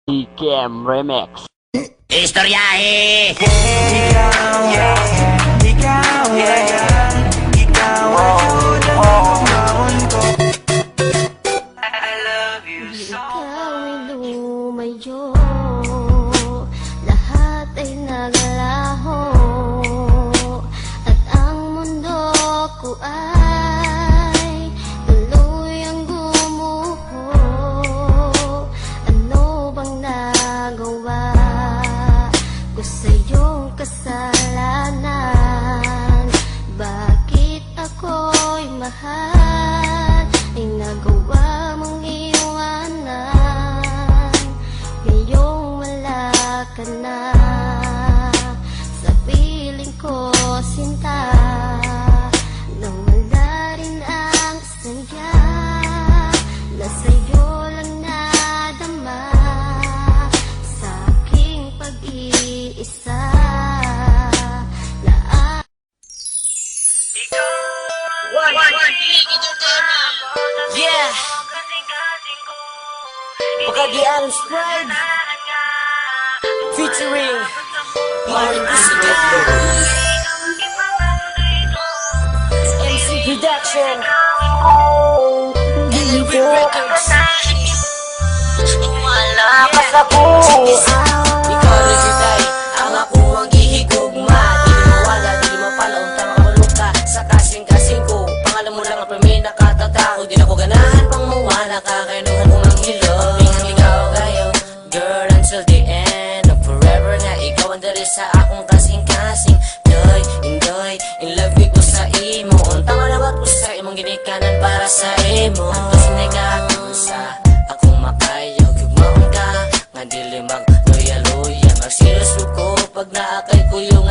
Ikem Remix. Istoryahe! Ikaw, ikaw, ikaw ang tunay ko. I love you so. Ikaw ay lumayo, lahat ay naglaho, at ang mundo ko ay tuluyang gumuho. Ano bang nagawa ko sa iyong kasalanan? Bakit ako'y mahal ay nagawa mong iwanan? Ngayong wala ka na sa piling ko, sinta, nang wala rin ang saya na sa'yo lang nadama sa aking pag-iisa. Yeah! Pagkadian Spread featuring Party MC Production Delivery Records. Wala ka sa puso. Ikaw na jutay, ang ako ang gihigugma. Di mawala, di mapalaon, tamakulog ka sa kasing-kasing ko. Pangalan mo lang ang may nakatatao. Di na ko ganahan pang mawala ka, kainuhan mo mang hilog. Bingang ikaw kayo, girl, until the end of forever nga. Ikaw ang dari sa akong kasing-kasing. Enjoy, in love ko sa imo. Untang alawat ko sa imong ginikanan para sa imo. Tapos nagako sa akong makayaw. Gugmaon ka, nga dili mag-loya-loya. Mag-serious ko pag naakay ko yung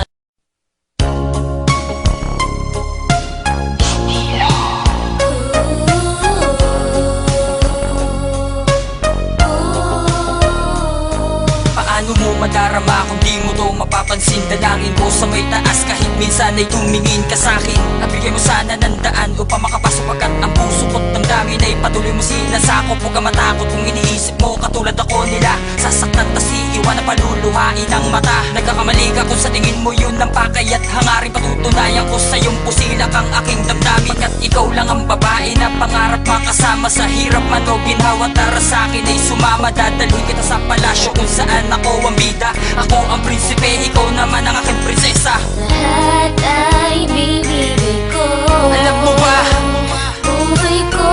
Paano mo madarama kung di mo to mapapansin? Dalangin ko sa may taas kahit minsan ay tumingin ka sa'kin. Nabigay mo sana ng daan upang makapasok agad ang puso ko't damdamin ay patuloy mo sila sakop. Huwag ka matakot kung iniisip mo katulad ako nila. Sasaktan tas iiwan na paluluhain ang mata. Nagkakamali ka kung sa tingin mo yun ang pakay at hangarin. Patutunayan ko sa iyong pusila kang aking damdamin. At ikaw lang ang babae na pangarap makasama sa hirap man o ginhawa. Tara sa'kin ay sumama, dadalhin kita sa palasyo kung saan ako ang bida. Ako ang prinsipe, ikaw naman ang aking prinsesa. Lahat ay bibigay ko. Alam mo ba? Buhay ko